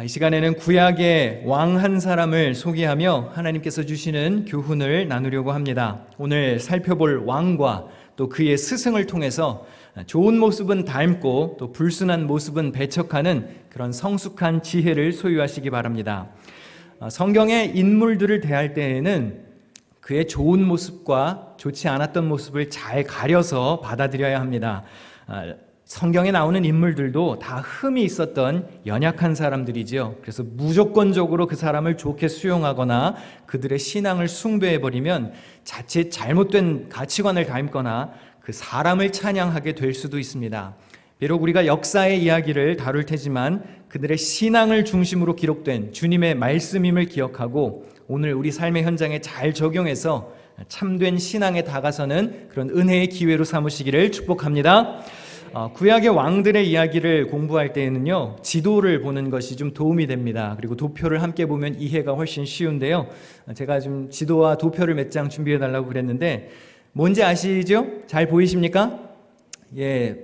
이 시간에는 구약의 왕 한 사람을 소개하며 하나님께서 주시는 교훈을 나누려고 합니다. 오늘 살펴볼 왕과 또 그의 스승을 통해서 좋은 모습은 닮고 또 불순한 모습은 배척하는 그런 성숙한 지혜를 소유하시기 바랍니다. 성경의 인물들을 대할 때에는 그의 좋은 모습과 좋지 않았던 모습을 잘 가려서 받아들여야 합니다. 성경에 나오는 인물들도 다 흠이 있었던 연약한 사람들이죠. 그래서 무조건적으로 그 사람을 좋게 수용하거나 그들의 신앙을 숭배해버리면 자칫 잘못된 가치관을 닮거나 그 사람을 찬양하게 될 수도 있습니다. 비록 우리가 역사의 이야기를 다룰 테지만 그들의 신앙을 중심으로 기록된 주님의 말씀임을 기억하고 오늘 우리 삶의 현장에 잘 적용해서 참된 신앙에 다가서는 그런 은혜의 기회로 삼으시기를 축복합니다. 구약의 왕들의 이야기를 공부할 때에는요, 지도를 보는 것이 좀 도움이 됩니다. 그리고 도표를 함께 보면 이해가 훨씬 쉬운데요. 제가 좀 지도와 도표를 몇 장 준비해 달라고 그랬는데 뭔지 아시죠? 잘 보이십니까?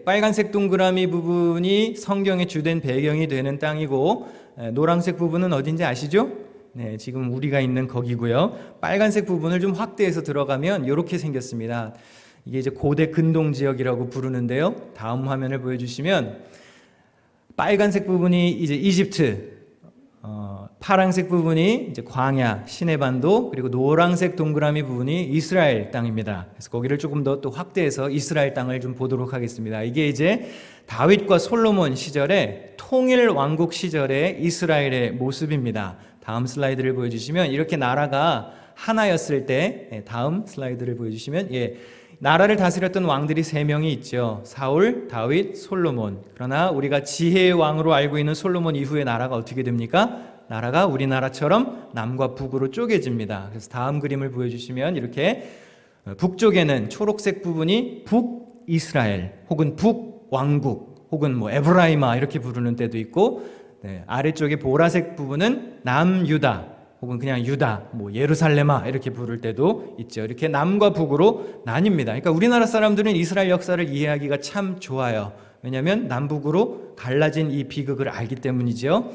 빨간색 동그라미 부분이 성경의 주된 배경이 되는 땅이고 노란색 부분은 어딘지 아시죠? 네, 지금 우리가 있는 거기고요. 빨간색 부분을 좀 확대해서 들어가면 이렇게 생겼습니다. 이게 이제 고대 근동 지역이라고 부르는데요. 다음 화면을 보여주시면 빨간색 부분이 이제 이집트, 파란색 부분이 이제 광야, 시내반도, 그리고 노란색 동그라미 부분이 이스라엘 땅입니다. 그래서 거기를 조금 더 또 확대해서 이스라엘 땅을 좀 보도록 하겠습니다. 이게 이제 다윗과 솔로몬 시절의 통일 왕국 시절의 이스라엘의 모습입니다. 다음 슬라이드를 보여주시면 이렇게 나라가 하나였을 때, 다음 슬라이드를 보여주시면 나라를 다스렸던 왕들이 3명이 있죠. 사울, 다윗, 솔로몬. 그러나 우리가 지혜의 왕으로 알고 있는 솔로몬 이후에 나라가 어떻게 됩니까? 나라가 우리나라처럼 남과 북으로 쪼개집니다. 그래서 다음 그림을 보여주시면 이렇게 북쪽에는 초록색 부분이 북이스라엘 혹은 북왕국 혹은 에브라이마 이렇게 부르는 때도 있고, 아래쪽에 보라색 부분은 남유다 혹은 그냥 유다, 예루살렘아 이렇게 부를 때도 있죠. 이렇게 남과 북으로 나뉩니다. 그러니까 우리나라 사람들은 이스라엘 역사를 이해하기가 참 좋아요. 왜냐하면 남북으로 갈라진 이 비극을 알기 때문이죠.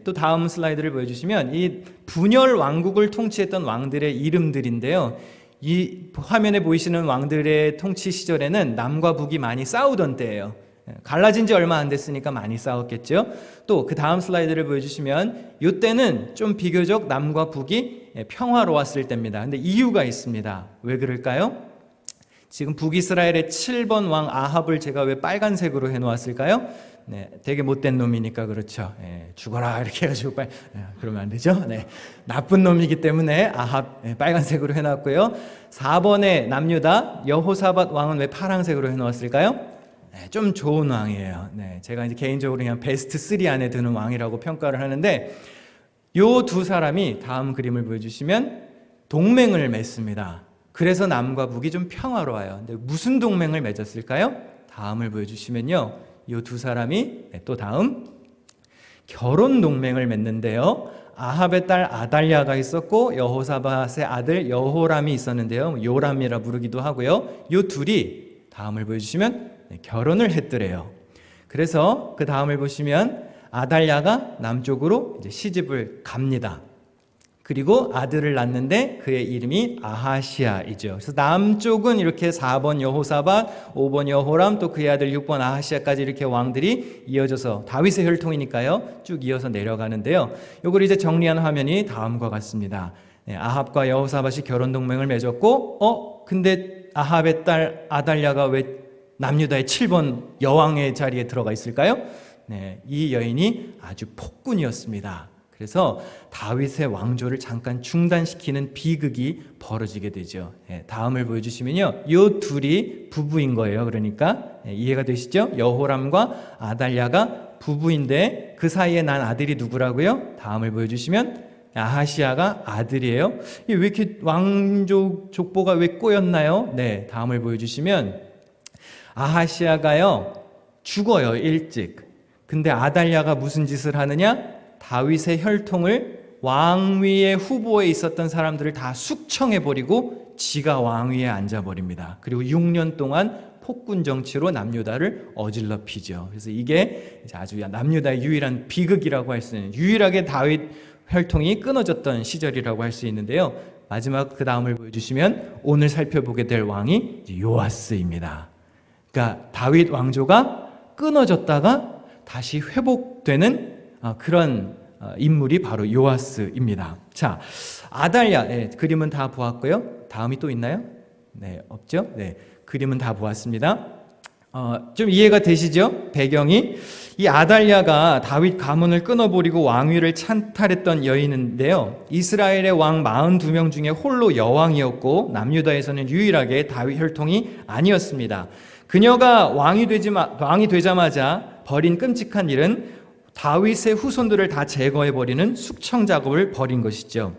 또 다음 슬라이드를 보여주시면 이 분열 왕국을 통치했던 왕들의 이름들인데요. 이 화면에 보이시는 왕들의 통치 시절에는 남과 북이 많이 싸우던 때예요. 갈라진 지 얼마 안 됐으니까 많이 싸웠겠죠. 또 그 다음 슬라이드를 보여주시면 이때는 좀 비교적 남과 북이 평화로웠을 때입니다. 근데 이유가 있습니다. 왜 그럴까요? 지금 북이스라엘의 7번 왕 아합을 제가 왜 빨간색으로 해놓았을까요? 되게 못된 놈이니까 그렇죠. 죽어라 이렇게 해가지고 그러면 안 되죠. 나쁜 놈이기 때문에 아합 빨간색으로 해놨고요. 4번에 남유다 여호사밧 왕은 왜 파란색으로 해놓았을까요? 좀 좋은 왕이에요. 제가 이제 개인적으로 그냥 베스트 3 안에 드는 왕이라고 평가를 하는데 요 두 사람이 다음 그림을 보여주시면 동맹을 맺습니다. 그래서 남과 북이 좀 평화로워요. 근데 무슨 동맹을 맺었을까요? 다음을 보여주시면요, 요 두 사람이 또 다음 결혼 동맹을 맺는데요. 아합의 딸 아달랴가 있었고 여호사밧의 아들 여호람이 있었는데요. 요람이라 부르기도 하고요. 요 둘이 다음을 보여주시면 결혼을 했더래요. 그래서 그 다음을 보시면 아달랴가 남쪽으로 이제 시집을 갑니다. 그리고 아들을 낳는데 그의 이름이 아하시아이죠. 그래서 남쪽은 이렇게 4번 여호사밧, 5번 여호람, 또 그의 아들 6번 아하시아까지 이렇게 왕들이 이어져서 다윗의 혈통이니까요, 쭉 이어서 내려가는데요. 이걸 이제 정리한 화면이 다음과 같습니다. 아합과 여호사밧이 결혼 동맹을 맺었고, 근데 아합의 딸 아달랴가 왜 남유다의 7번 여왕의 자리에 들어가 있을까요? 이 여인이 아주 폭군이었습니다. 그래서 다윗의 왕조를 잠깐 중단시키는 비극이 벌어지게 되죠. 다음을 보여주시면요, 이 둘이 부부인 거예요. 그러니까 이해가 되시죠? 여호람과 아달랴가 부부인데 그 사이에 난 아들이 누구라고요? 다음을 보여주시면 아하시아가 아들이에요. 왜 이렇게 왕조 족보가 왜 꼬였나요? 다음을 보여주시면 아하시아가요 죽어요, 일찍. 근데 아달랴가 무슨 짓을 하느냐? 다윗의 혈통을 왕위의 후보에 있었던 사람들을 다 숙청해버리고 지가 왕위에 앉아버립니다. 그리고 6년 동안 폭군 정치로 남유다를 어질러피죠. 그래서 이게 아주 남유다의 유일한 비극이라고 할 수 있는, 유일하게 다윗 혈통이 끊어졌던 시절이라고 할 수 있는데요. 마지막 그 다음을 보여주시면 오늘 살펴보게 될 왕이 요아스입니다. 그러니까 다윗 왕조가 끊어졌다가 다시 회복되는 그런 인물이 바로 요아스입니다. 자, 아달랴, 네, 그림은 다 보았고요. 다음이 또 있나요? 네, 없죠? 네, 그림은 다 보았습니다. 좀 이해가 되시죠? 배경이 이 아달랴가 다윗 가문을 끊어버리고 왕위를 찬탈했던 여인인데요. 이스라엘의 왕 42명 중에 홀로 여왕이었고 남유다에서는 유일하게 다윗 혈통이 아니었습니다. 그녀가 왕이 되자마자 벌인 끔찍한 일은 다윗의 후손들을 다 제거해버리는 숙청 작업을 벌인 것이죠.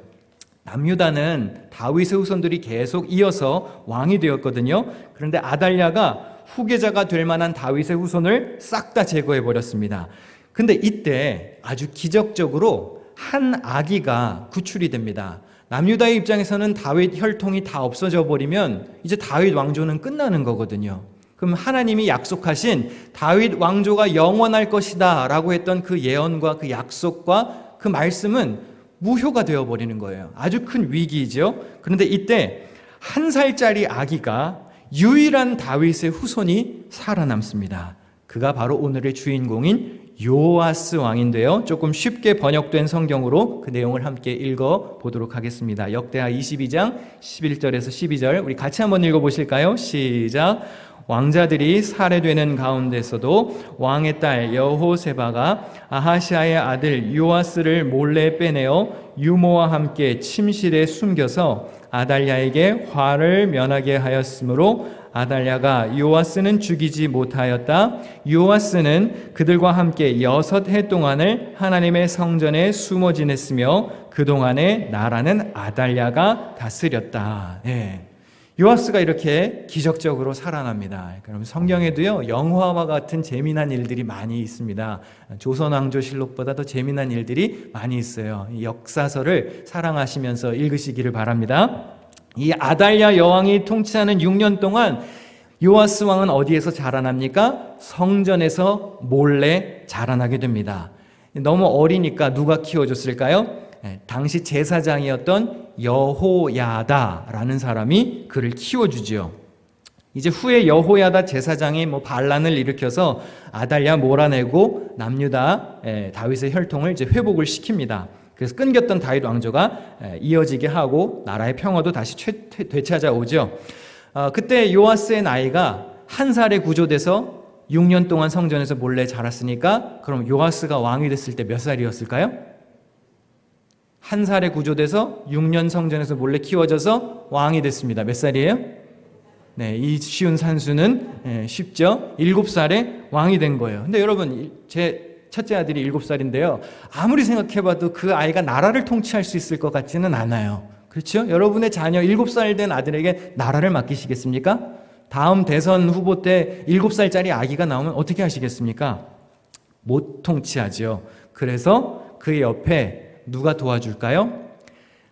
남유다는 다윗의 후손들이 계속 이어서 왕이 되었거든요. 그런데 아달랴가 후계자가 될 만한 다윗의 후손을 싹 다 제거해버렸습니다. 근데 이때 아주 기적적으로 한 아기가 구출이 됩니다. 남유다의 입장에서는 다윗 혈통이 다 없어져 버리면 이제 다윗 왕조는 끝나는 거거든요. 그럼 하나님이 약속하신 다윗 왕조가 영원할 것이다 라고 했던 그 예언과 그 약속과 그 말씀은 무효가 되어버리는 거예요. 아주 큰 위기이죠. 그런데 이때 1살짜리 아기가 유일한 다윗의 후손이 살아남습니다. 그가 바로 오늘의 주인공인 요아스 왕인데요. 조금 쉽게 번역된 성경으로 그 내용을 함께 읽어보도록 하겠습니다. 역대하 22장 11절에서 12절 우리 같이 한번 읽어보실까요? 시작. 왕자들이 살해되는 가운데서도 왕의 딸 여호세바가 아하시아의 아들 요아스를 몰래 빼내어 유모와 함께 침실에 숨겨서 아달랴에게 화를 면하게 하였으므로 아달랴가 요아스는 죽이지 못하였다. 요아스는 그들과 함께 6해 동안을 하나님의 성전에 숨어 지냈으며 그동안에 나라는 아달랴가 다스렸다. 네. 요아스가 이렇게 기적적으로 살아납니다. 그럼 성경에도요 영화와 같은 재미난 일들이 많이 있습니다. 조선왕조실록보다 더 재미난 일들이 많이 있어요. 역사서를 사랑하시면서 읽으시기를 바랍니다. 이 아달랴 여왕이 통치하는 6년 동안 요아스 왕은 어디에서 자라납니까? 성전에서 몰래 자라나게 됩니다. 너무 어리니까 누가 키워줬을까요? 당시 제사장이었던 여호야다라는 사람이 그를 키워주지요. 이제 후에 여호야다 제사장이 반란을 일으켜서 아달랴 몰아내고 남유다 다윗의 혈통을 이제 회복을 시킵니다. 그래서 끊겼던 다윗 왕조가 이어지게 하고 나라의 평화도 다시 되찾아오죠. 그때 요아스의 나이가 1살에 구조돼서 6년 동안 성전에서 몰래 자랐으니까 그럼 요아스가 왕이 됐을 때 몇 살이었을까요? 1살에 구조돼서 6년 성전에서 몰래 키워져서 왕이 됐습니다. 몇 살이에요? 네, 이 쉬운 산수는 쉽죠? 7살에 왕이 된 거예요. 근데 여러분, 제 첫째 아들이 7살인데요. 아무리 생각해봐도 그 아이가 나라를 통치할 수 있을 것 같지는 않아요. 그렇죠? 여러분의 자녀 7살 된 아들에게 나라를 맡기시겠습니까? 다음 대선 후보 때 7살짜리 아기가 나오면 어떻게 하시겠습니까? 못 통치하죠. 그래서 그 옆에 누가 도와줄까요?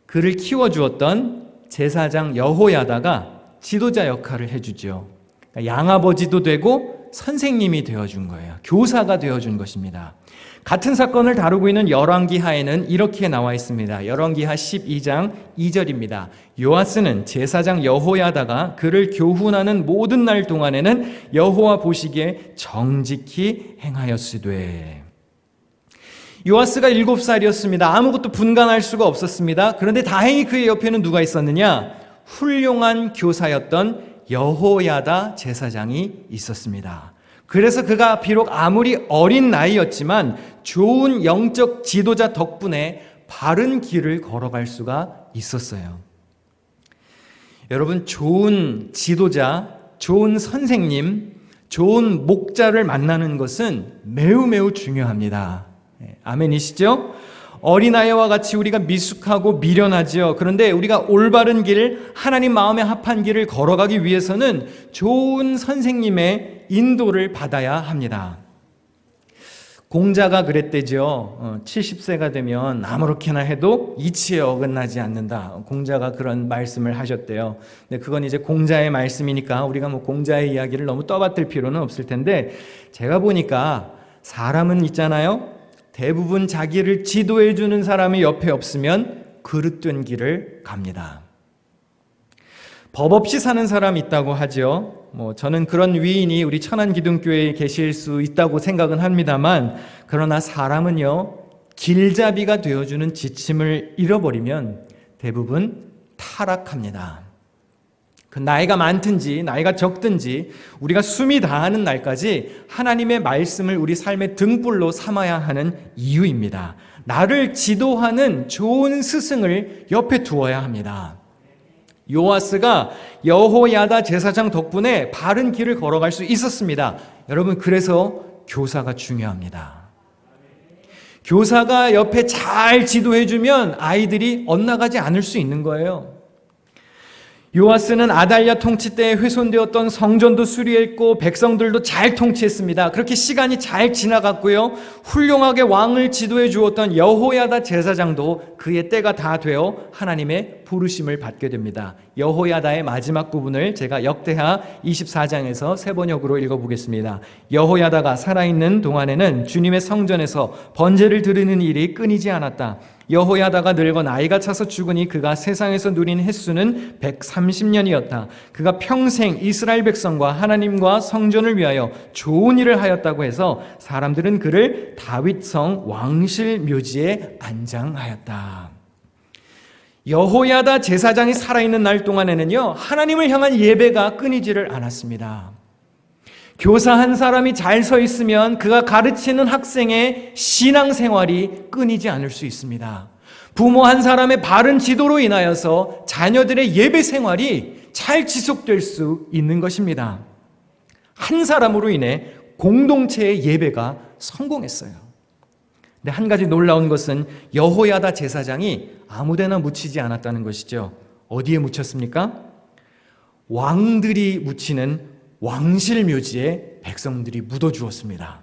그를 키워주었던 제사장 여호야다가 지도자 역할을 해주죠. 그러니까 양아버지도 되고 선생님이 되어준 거예요. 교사가 되어준 것입니다. 같은 사건을 다루고 있는 열왕기하에는 이렇게 나와 있습니다. 열왕기하 12장 2절입니다. 요아스는 제사장 여호야다가 그를 교훈하는 모든 날 동안에는 여호와 보시기에 정직히 행하였으되. 요아스가 7살이었습니다. 아무것도 분간할 수가 없었습니다. 그런데 다행히 그의 옆에는 누가 있었느냐? 훌륭한 교사였던 여호야다 제사장이 있었습니다. 그래서 그가 비록 아무리 어린 나이였지만 좋은 영적 지도자 덕분에 바른 길을 걸어갈 수가 있었어요. 여러분, 좋은 지도자, 좋은 선생님, 좋은 목자를 만나는 것은 매우 매우 중요합니다. 아멘이시죠? 어린아이와 같이 우리가 미숙하고 미련하죠. 그런데 우리가 올바른 길, 하나님 마음에 합한 길을 걸어가기 위해서는 좋은 선생님의 인도를 받아야 합니다. 공자가 그랬대죠. 70세가 되면 아무렇게나 해도 이치에 어긋나지 않는다. 공자가 그런 말씀을 하셨대요. 근데 그건 이제 공자의 말씀이니까 우리가 뭐 공자의 이야기를 너무 떠받들 필요는 없을 텐데, 제가 보니까 사람은 있잖아요. 대부분 자기를 지도해 주는 사람이 옆에 없으면 그릇된 길을 갑니다. 법 없이 사는 사람 있다고 하죠. 저는 그런 위인이 우리 천안기둥교회에 계실 수 있다고 생각은 합니다만, 그러나 사람은요, 길잡이가 되어주는 지침을 잃어버리면 대부분 타락합니다. 그 나이가 많든지 나이가 적든지 우리가 숨이 다하는 날까지 하나님의 말씀을 우리 삶의 등불로 삼아야 하는 이유입니다. 나를 지도하는 좋은 스승을 옆에 두어야 합니다. 요아스가 여호야다 제사장 덕분에 바른 길을 걸어갈 수 있었습니다. 여러분, 그래서 교사가 중요합니다. 교사가 옆에 잘 지도해주면 아이들이 엇나가지 않을 수 있는 거예요. 요아스는 아달랴 통치 때 훼손되었던 성전도 수리했고 백성들도 잘 통치했습니다. 그렇게 시간이 잘 지나갔고요. 훌륭하게 왕을 지도해 주었던 여호야다 제사장도 그의 때가 다 되어 하나님의 부르심을 받게 됩니다. 여호야다의 마지막 부분을 제가 역대하 24장에서 새 번역으로 읽어보겠습니다. 여호야다가 살아있는 동안에는 주님의 성전에서 번제를 드리는 일이 끊이지 않았다. 여호야다가 늙어 나이가 차서 죽으니 그가 세상에서 누린 횟수는 130년이었다. 그가 평생 이스라엘 백성과 하나님과 성전을 위하여 좋은 일을 하였다고 해서 사람들은 그를 다윗성 왕실 묘지에 안장하였다. 여호야다 제사장이 살아있는 날 동안에는요, 하나님을 향한 예배가 끊이지를 않았습니다. 교사 한 사람이 잘 서 있으면 그가 가르치는 학생의 신앙생활이 끊이지 않을 수 있습니다. 부모 한 사람의 바른 지도로 인하여서 자녀들의 예배 생활이 잘 지속될 수 있는 것입니다. 한 사람으로 인해 공동체의 예배가 성공했어요. 근데 한 가지 놀라운 것은 여호야다 제사장이 아무데나 묻히지 않았다는 것이죠. 어디에 묻혔습니까? 왕들이 묻히는 왕실 묘지에 백성들이 묻어주었습니다.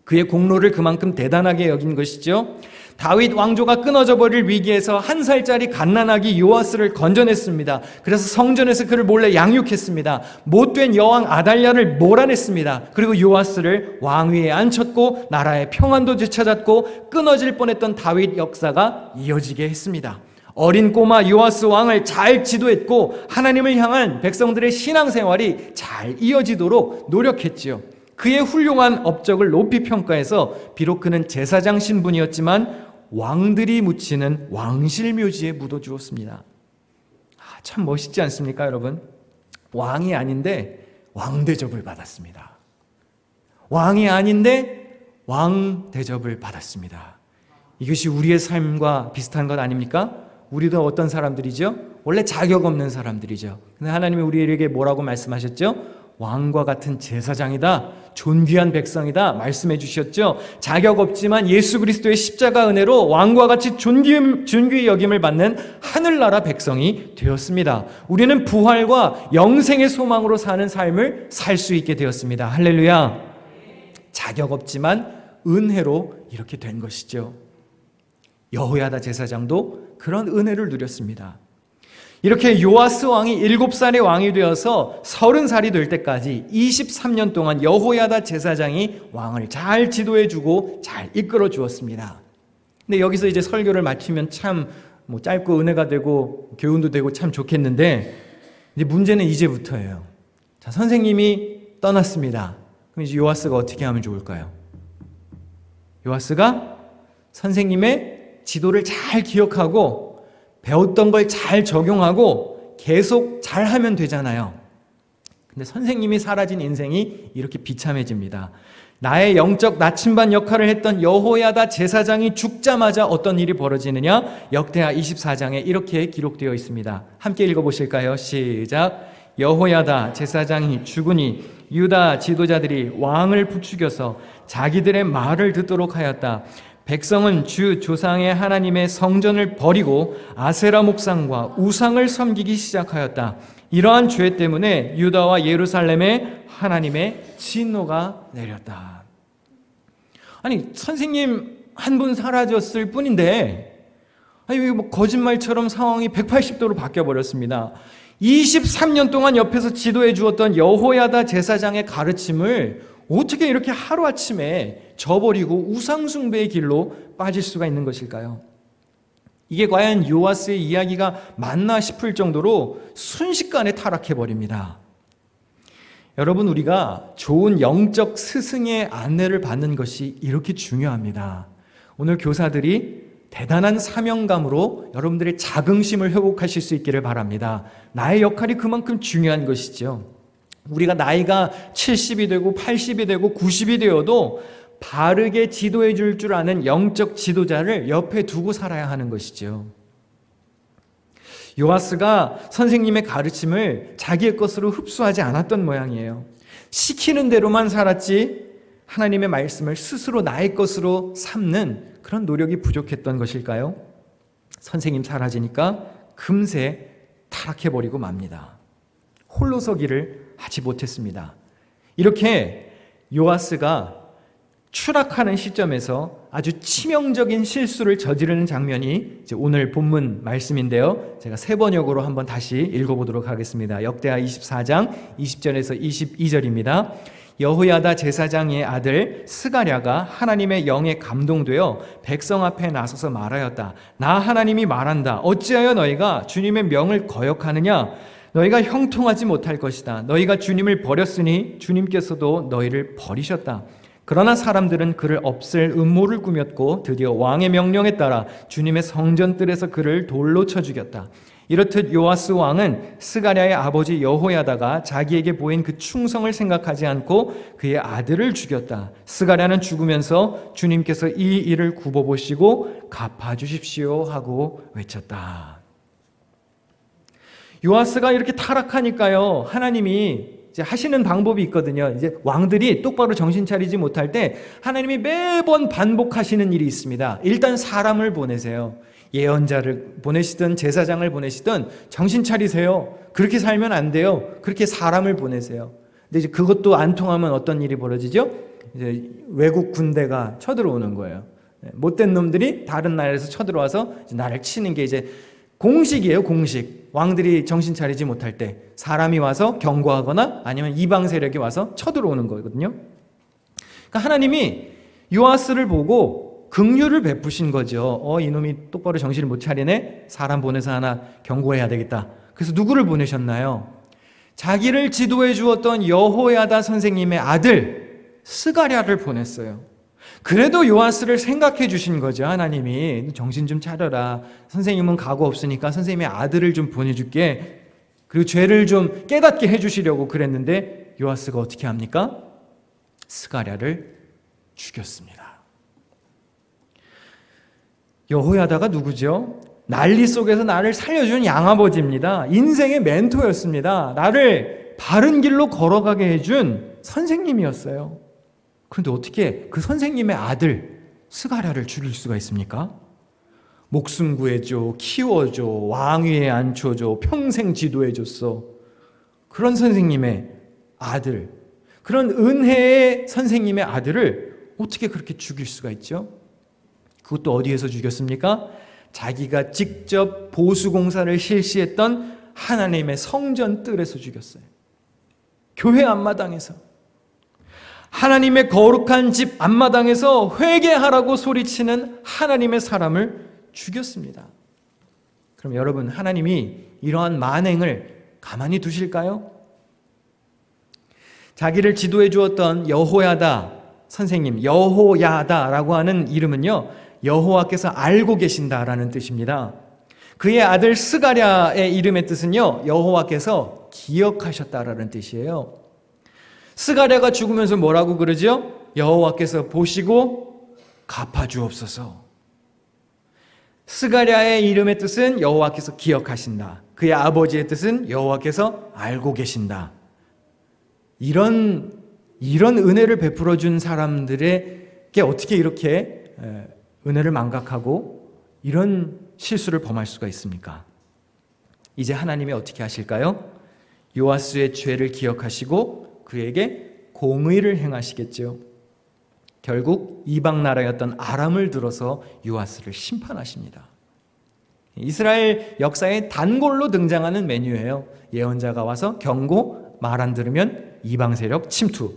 그의 공로를 그만큼 대단하게 여긴 것이죠. 다윗 왕조가 끊어져 버릴 위기에서 1살짜리 갓난아기 요아스를 건져냈습니다. 그래서 성전에서 그를 몰래 양육했습니다. 못된 여왕 아달랴를 몰아냈습니다. 그리고 요아스를 왕위에 앉혔고 나라의 평안도 되찾았고 끊어질 뻔했던 다윗 역사가 이어지게 했습니다. 어린 꼬마 요아스 왕을 잘 지도했고 하나님을 향한 백성들의 신앙생활이 잘 이어지도록 노력했지요. 그의 훌륭한 업적을 높이 평가해서 비록 그는 제사장 신분이었지만 왕들이 묻히는 왕실 묘지에 묻어주었습니다. 참 멋있지 않습니까, 여러분? 왕이 아닌데 왕 대접을 받았습니다. 왕이 아닌데 왕 대접을 받았습니다. 이것이 우리의 삶과 비슷한 것 아닙니까? 우리도 어떤 사람들이죠? 원래 자격 없는 사람들이죠. 근데 하나님이 우리에게 뭐라고 말씀하셨죠? 왕과 같은 제사장이다, 존귀한 백성이다 말씀해 주셨죠. 자격 없지만 예수 그리스도의 십자가 은혜로 왕과 같이 존귀히 여김을 받는 하늘나라 백성이 되었습니다. 우리는 부활과 영생의 소망으로 사는 삶을 살 수 있게 되었습니다. 할렐루야. 자격 없지만 은혜로 이렇게 된 것이죠. 여호야다 제사장도 그런 은혜를 누렸습니다. 이렇게 요아스 왕이 7살의 왕이 되어서 30살이 될 때까지 23년 동안 여호야다 제사장이 왕을 잘 지도해주고 잘 이끌어 주었습니다. 근데 여기서 이제 설교를 마치면 참 짧고 은혜가 되고 교훈도 되고 참 좋겠는데, 이제 문제는 이제부터예요. 자, 선생님이 떠났습니다. 그럼 이제 요아스가 어떻게 하면 좋을까요? 요아스가 선생님의 지도를 잘 기억하고 배웠던 걸 잘 적용하고 계속 잘 하면 되잖아요. 근데 선생님이 사라진 인생이 이렇게 비참해집니다. 나의 영적 나침반 역할을 했던 여호야다 제사장이 죽자마자 어떤 일이 벌어지느냐? 역대하 24장에 이렇게 기록되어 있습니다. 함께 읽어보실까요? 시작. 여호야다 제사장이 죽으니 유다 지도자들이 왕을 부추겨서 자기들의 말을 듣도록 하였다. 백성은 주 조상의 하나님의 성전을 버리고 아세라 목상과 우상을 섬기기 시작하였다. 이러한 죄 때문에 유다와 예루살렘에 하나님의 진노가 내렸다. 아니 선생님 한 분 사라졌을 뿐인데 아니 왜 뭐 거짓말처럼 상황이 180도로 바뀌어버렸습니다. 23년 동안 옆에서 지도해 주었던 여호야다 제사장의 가르침을 어떻게 이렇게 하루아침에 저버리고 우상숭배의 길로 빠질 수가 있는 것일까요? 이게 과연 요아스의 이야기가 맞나 싶을 정도로 순식간에 타락해버립니다. 여러분, 우리가 좋은 영적 스승의 안내를 받는 것이 이렇게 중요합니다. 오늘 교사들이 대단한 사명감으로 여러분들의 자긍심을 회복하실 수 있기를 바랍니다. 나의 역할이 그만큼 중요한 것이죠. 우리가 나이가 70이 되고 80이 되고 90이 되어도 바르게 지도해 줄 줄 아는 영적 지도자를 옆에 두고 살아야 하는 것이죠. 요아스가 선생님의 가르침을 자기의 것으로 흡수하지 않았던 모양이에요. 시키는 대로만 살았지 하나님의 말씀을 스스로 나의 것으로 삼는 그런 노력이 부족했던 것일까요? 선생님 사라지니까 금세 타락해버리고 맙니다. 홀로 서기를 하지 못했습니다. 이렇게 요아스가 추락하는 시점에서 아주 치명적인 실수를 저지르는 장면이 이제 오늘 본문 말씀인데요. 제가 세 번역으로 한번 다시 읽어보도록 하겠습니다. 역대하 24장 20절에서 22절입니다. 여호야다 제사장의 아들 스가랴가 하나님의 영에 감동되어 백성 앞에 나서서 말하였다. 나 하나님이 말한다. 어찌하여 너희가 주님의 명을 거역하느냐? 너희가 형통하지 못할 것이다. 너희가 주님을 버렸으니 주님께서도 너희를 버리셨다. 그러나 사람들은 그를 없앨 음모를 꾸몄고 드디어 왕의 명령에 따라 주님의 성전뜰에서 그를 돌로 쳐 죽였다. 이렇듯 요아스 왕은 스가랴의 아버지 여호야다가 자기에게 보인 그 충성을 생각하지 않고 그의 아들을 죽였다. 스가랴는 죽으면서 주님께서 이 일을 굽어보시고 갚아주십시오 하고 외쳤다. 요아스가 이렇게 타락하니까요, 하나님이 이제 하시는 방법이 있거든요. 이제 왕들이 똑바로 정신 차리지 못할 때 하나님이 매번 반복하시는 일이 있습니다. 일단 사람을 보내세요. 예언자를 보내시든 제사장을 보내시든 정신 차리세요. 그렇게 살면 안 돼요. 그렇게 사람을 보내세요. 근데 이제 그것도 안 통하면 어떤 일이 벌어지죠? 이제 외국 군대가 쳐들어오는 거예요. 못된 놈들이 다른 나라에서 쳐들어와서 이제 나를 치는 게 이제 공식이에요, 공식. 왕들이 정신 차리지 못할 때 사람이 와서 경고하거나 아니면 이방 세력이 와서 쳐들어오는 거거든요. 그러니까 하나님이 요아스를 보고 긍휼을 베푸신 거죠. 이놈이 똑바로 정신을 못 차리네. 사람 보내서 하나 경고해야 되겠다. 그래서 누구를 보내셨나요? 자기를 지도해 주었던 여호야다 선생님의 아들 스가랴를 보냈어요. 그래도 요아스를 생각해 주신 거죠. 하나님이 정신 좀 차려라. 선생님은 각오 없으니까 선생님의 아들을 좀 보내줄게. 그리고 죄를 좀 깨닫게 해주시려고 그랬는데 요아스가 어떻게 합니까? 스가랴를 죽였습니다. 여호야다가 누구죠? 난리 속에서 나를 살려준 양아버지입니다. 인생의 멘토였습니다. 나를 바른 길로 걸어가게 해준 선생님이었어요. 그런데 어떻게 그 선생님의 아들 스가랴를 죽일 수가 있습니까? 목숨 구해줘, 키워줘, 왕위에 앉혀줘, 평생 지도해줬어. 그런 선생님의 아들, 그런 은혜의 선생님의 아들을 어떻게 그렇게 죽일 수가 있죠? 그것도 어디에서 죽였습니까? 자기가 직접 보수공사를 실시했던 하나님의 성전 뜰에서 죽였어요. 교회 앞마당에서. 하나님의 거룩한 집 앞마당에서 회개하라고 소리치는 하나님의 사람을 죽였습니다. 그럼 여러분, 하나님이 이러한 만행을 가만히 두실까요? 자기를 지도해 주었던 여호야다 선생님, 여호야다라고 하는 이름은요, 여호와께서 알고 계신다라는 뜻입니다. 그의 아들 스가랴의 이름의 뜻은요, 여호와께서 기억하셨다라는 뜻이에요. 스가랴가 죽으면서 뭐라고 그러죠? 여호와께서 보시고 갚아주옵소서. 스가랴의 이름의 뜻은 여호와께서 기억하신다. 그의 아버지의 뜻은 여호와께서 알고 계신다. 이런 은혜를 베풀어 준 사람들에게 어떻게 이렇게 은혜를 망각하고 이런 실수를 범할 수가 있습니까? 이제 하나님이 어떻게 하실까요? 요아스의 죄를 기억하시고 그에게 공의를 행하시겠죠. 결국 이방 나라였던 아람을 들어서 요아스를 심판하십니다. 이스라엘 역사에 단골로 등장하는 메뉴예요. 예언자가 와서 경고, 말 안 들으면 이방 세력 침투.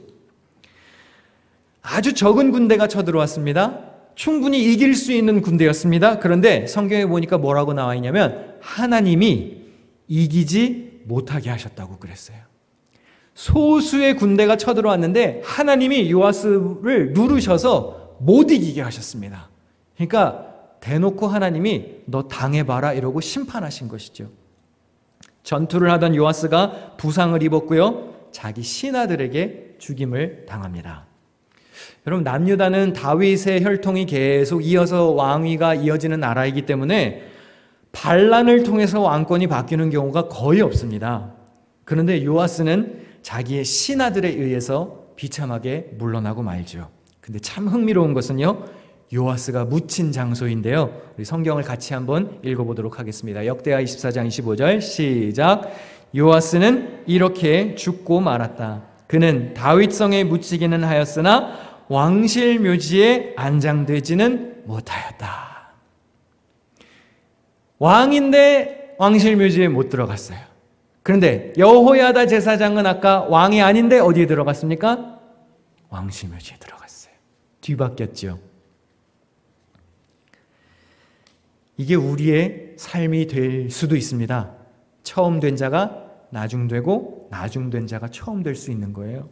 아주 적은 군대가 쳐들어왔습니다. 충분히 이길 수 있는 군대였습니다. 그런데 성경에 보니까 뭐라고 나와 있냐면 하나님이 이기지 못하게 하셨다고 그랬어요. 소수의 군대가 쳐들어왔는데 하나님이 요아스를 누르셔서 못 이기게 하셨습니다. 그러니까 대놓고 하나님이 너 당해봐라 이러고 심판하신 것이죠. 전투를 하던 요아스가 부상을 입었고요. 자기 신하들에게 죽임을 당합니다. 여러분, 남유다는 다윗의 혈통이 계속 이어서 왕위가 이어지는 나라이기 때문에 반란을 통해서 왕권이 바뀌는 경우가 거의 없습니다. 그런데 요아스는 자기의 신하들에 의해서 비참하게 물러나고 말죠. 근데 참 흥미로운 것은요, 요아스가 묻힌 장소인데요. 우리 성경을 같이 한번 읽어보도록 하겠습니다. 역대하 24장 25절 시작. 요아스는 이렇게 죽고 말았다. 그는 다윗성에 묻히기는 하였으나 왕실 묘지에 안장되지는 못하였다. 왕인데 왕실 묘지에 못 들어갔어요. 그런데 여호야다 제사장은 아까 왕이 아닌데 어디에 들어갔습니까? 왕실 묘지에 들어갔어요. 뒤바뀌었죠. 이게 우리의 삶이 될 수도 있습니다. 처음 된 자가 나중 되고 나중 된 자가 처음 될 수 있는 거예요.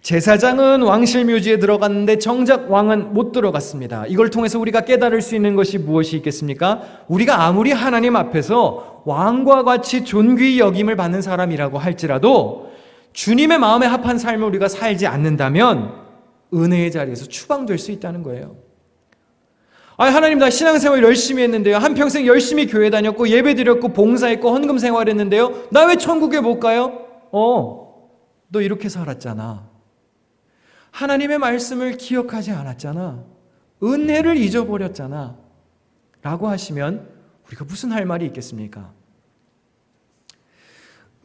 제사장은 왕실 묘지에 들어갔는데 정작 왕은 못 들어갔습니다. 이걸 통해서 우리가 깨달을 수 있는 것이 무엇이 있겠습니까? 우리가 아무리 하나님 앞에서 왕과 같이 존귀 여김을 받는 사람이라고 할지라도 주님의 마음에 합한 삶을 우리가 살지 않는다면 은혜의 자리에서 추방될 수 있다는 거예요. 하나님, 나 신앙생활 열심히 했는데요. 한평생 열심히 교회 다녔고 예배 드렸고 봉사했고 헌금 생활했는데요. 나 왜 천국에 못 가요? 너 이렇게 살았잖아. 하나님의 말씀을 기억하지 않았잖아. 은혜를 잊어버렸잖아. 라고 하시면 우리가 무슨 할 말이 있겠습니까?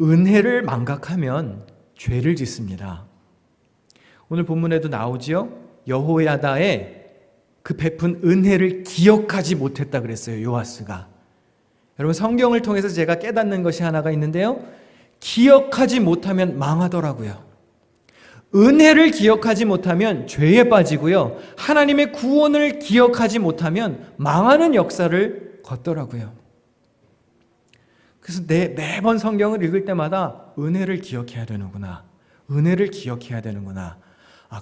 은혜를 망각하면 죄를 짓습니다. 오늘 본문에도 나오지요. 여호야다의 그 베푼 은혜를 기억하지 못했다 그랬어요. 요아스가. 여러분, 성경을 통해서 제가 깨닫는 것이 하나가 있는데요. 기억하지 못하면 망하더라고요. 은혜를 기억하지 못하면 죄에 빠지고요. 하나님의 구원을 기억하지 못하면 망하는 역사를 걷더라고요. 그래서 매번 성경을 읽을 때마다 은혜를 기억해야 되는구나. 은혜를 기억해야 되는구나.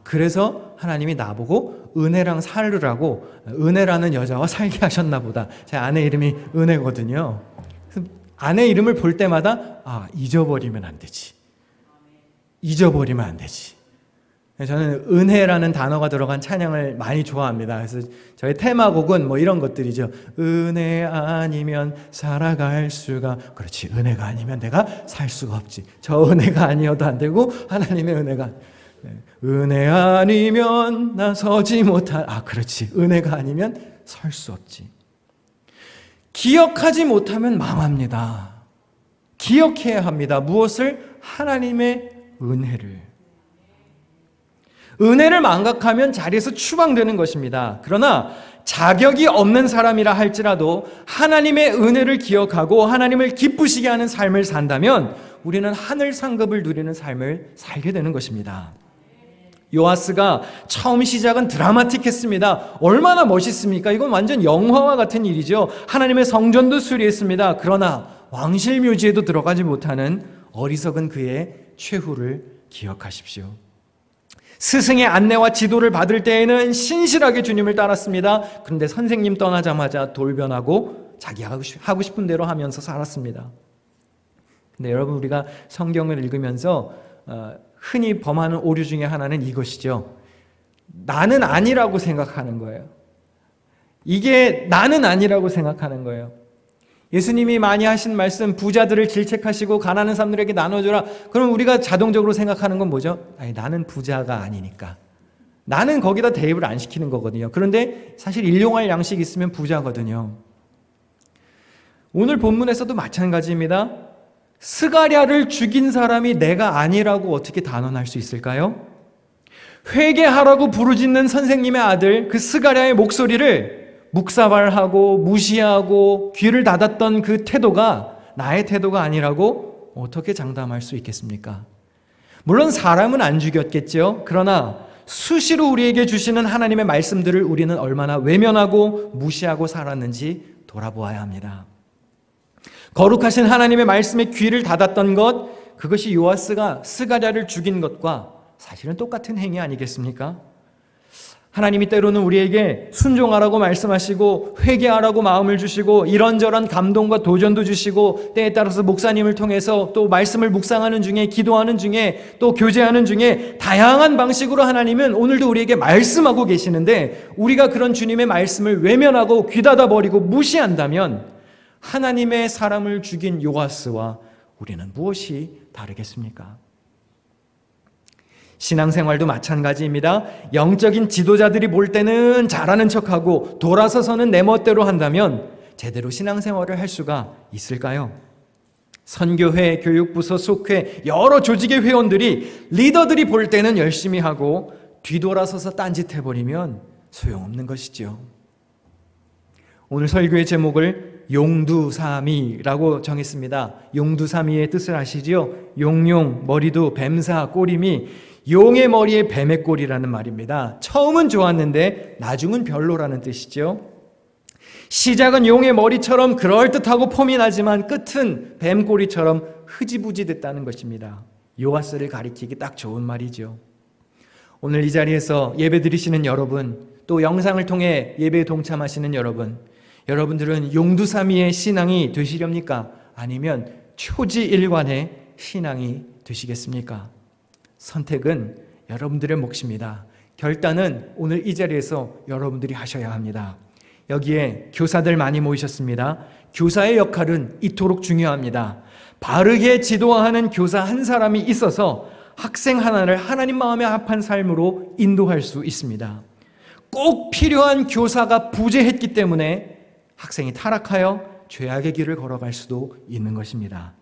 그래서 하나님이 나보고 은혜랑 살으라고 은혜라는 여자와 살게 하셨나 보다. 제 아내 이름이 은혜거든요. 아내 이름을 볼 때마다 잊어버리면 안 되지. 잊어버리면 안 되지. 저는 은혜라는 단어가 들어간 찬양을 많이 좋아합니다. 그래서 저희 테마곡은 이런 것들이죠. 은혜 아니면 살아갈 수가, 그렇지, 은혜가 아니면 내가 살 수가 없지. 저 은혜가 아니어도 안 되고 하나님의 은혜가, 은혜 아니면 나 서지 못할, 그렇지, 은혜가 아니면 설 수 없지. 기억하지 못하면 망합니다. 기억해야 합니다. 무엇을? 하나님의 은혜를. 은혜를 망각하면 자리에서 추방되는 것입니다. 그러나 자격이 없는 사람이라 할지라도 하나님의 은혜를 기억하고 하나님을 기쁘시게 하는 삶을 산다면 우리는 하늘 상급을 누리는 삶을 살게 되는 것입니다. 요아스가 처음 시작은 드라마틱했습니다. 얼마나 멋있습니까? 이건 완전 영화와 같은 일이죠. 하나님의 성전도 수리했습니다. 그러나 왕실 묘지에도 들어가지 못하는 어리석은 그의 최후를 기억하십시오. 스승의 안내와 지도를 받을 때에는 신실하게 주님을 따랐습니다. 그런데 선생님 떠나자마자 돌변하고 자기 하고 싶은 대로 하면서 살았습니다. 근데 여러분, 우리가 성경을 읽으면서 흔히 범하는 오류 중에 하나는 이것이죠. 나는 아니라고 생각하는 거예요. 이게 나는 아니라고 생각하는 거예요. 예수님이 많이 하신 말씀, 부자들을 질책하시고 가난한 사람들에게 나눠줘라. 그럼 우리가 자동적으로 생각하는 건 뭐죠? 나는 부자가 아니니까. 나는 거기다 대입을 안 시키는 거거든요. 그런데 사실 일용할 양식이 있으면 부자거든요. 오늘 본문에서도 마찬가지입니다. 스가랴를 죽인 사람이 내가 아니라고 어떻게 단언할 수 있을까요? 회개하라고 부르짖는 선생님의 아들 그 스가랴의 목소리를 묵사발하고 무시하고 귀를 닫았던 그 태도가 나의 태도가 아니라고 어떻게 장담할 수 있겠습니까? 물론 사람은 안 죽였겠죠. 그러나 수시로 우리에게 주시는 하나님의 말씀들을 우리는 얼마나 외면하고 무시하고 살았는지 돌아보아야 합니다. 거룩하신 하나님의 말씀에 귀를 닫았던 것, 그것이 요아스가 스가랴를 죽인 것과 사실은 똑같은 행위 아니겠습니까? 하나님이 때로는 우리에게 순종하라고 말씀하시고 회개하라고 마음을 주시고 이런저런 감동과 도전도 주시고 때에 따라서 목사님을 통해서 또 말씀을 묵상하는 중에 기도하는 중에 또 교제하는 중에 다양한 방식으로 하나님은 오늘도 우리에게 말씀하고 계시는데 우리가 그런 주님의 말씀을 외면하고 귀 닫아버리고 무시한다면 하나님의 사람을 죽인 요아스와 우리는 무엇이 다르겠습니까? 신앙생활도 마찬가지입니다. 영적인 지도자들이 볼 때는 잘하는 척하고 돌아서서는 내 멋대로 한다면 제대로 신앙생활을 할 수가 있을까요? 선교회, 교육부서, 속회, 여러 조직의 회원들이 리더들이 볼 때는 열심히 하고 뒤돌아서서 딴짓해버리면 소용없는 것이죠. 오늘 설교의 제목을 용두사미라고 정했습니다. 용두사미의 뜻을 아시죠? 용용, 머리도, 뱀사, 꼬리미, 용의 머리에 뱀의 꼬리라는 말입니다. 처음은 좋았는데 나중은 별로라는 뜻이죠. 시작은 용의 머리처럼 그럴듯하고 폼이 나지만 끝은 뱀 꼬리처럼 흐지부지 됐다는 것입니다. 요아스를 가리키기 딱 좋은 말이죠. 오늘 이 자리에서 예배 드리시는 여러분, 또 영상을 통해 예배에 동참하시는 여러분들은 용두사미의 신앙이 되시렵니까? 아니면 초지일관의 신앙이 되시겠습니까? 선택은 여러분들의 몫입니다. 결단은 오늘 이 자리에서 여러분들이 하셔야 합니다. 여기에 교사들 많이 모이셨습니다. 교사의 역할은 이토록 중요합니다. 바르게 지도하는 교사 한 사람이 있어서 학생 하나를 하나님 마음에 합한 삶으로 인도할 수 있습니다. 꼭 필요한 교사가 부재했기 때문에 학생이 타락하여 죄악의 길을 걸어갈 수도 있는 것입니다.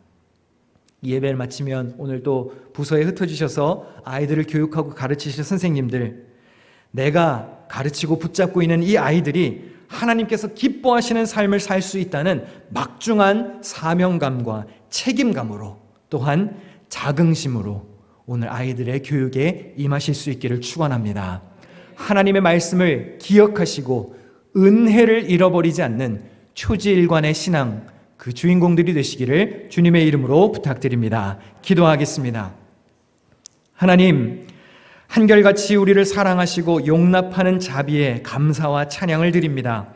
이 예배를 마치면 오늘 또 부서에 흩어지셔서 아이들을 교육하고 가르치실 선생님들, 내가 가르치고 붙잡고 있는 이 아이들이 하나님께서 기뻐하시는 삶을 살 수 있다는 막중한 사명감과 책임감으로 또한 자긍심으로 오늘 아이들의 교육에 임하실 수 있기를 축원합니다. 하나님의 말씀을 기억하시고 은혜를 잃어버리지 않는 초지일관의 신앙, 그 주인공들이 되시기를 주님의 이름으로 부탁드립니다. 기도하겠습니다. 하나님, 한결같이 우리를 사랑하시고 용납하는 자비에 감사와 찬양을 드립니다.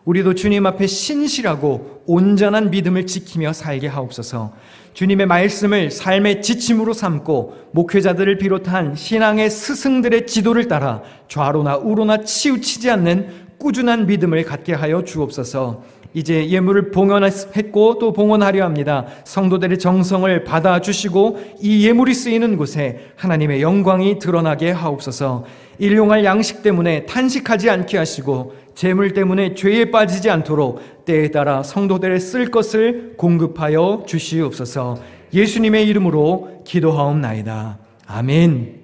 우리도 주님 앞에 신실하고 온전한 믿음을 지키며 살게 하옵소서. 주님의 말씀을 삶의 지침으로 삼고 목회자들을 비롯한 신앙의 스승들의 지도를 따라 좌로나 우로나 치우치지 않는 꾸준한 믿음을 갖게 하여 주옵소서. 이제 예물을 봉헌했고 또 봉헌하려 합니다. 성도들의 정성을 받아주시고 이 예물이 쓰이는 곳에 하나님의 영광이 드러나게 하옵소서. 일용할 양식 때문에 탄식하지 않게 하시고 재물 때문에 죄에 빠지지 않도록 때에 따라 성도들의 쓸 것을 공급하여 주시옵소서. 예수님의 이름으로 기도하옵나이다. 아멘.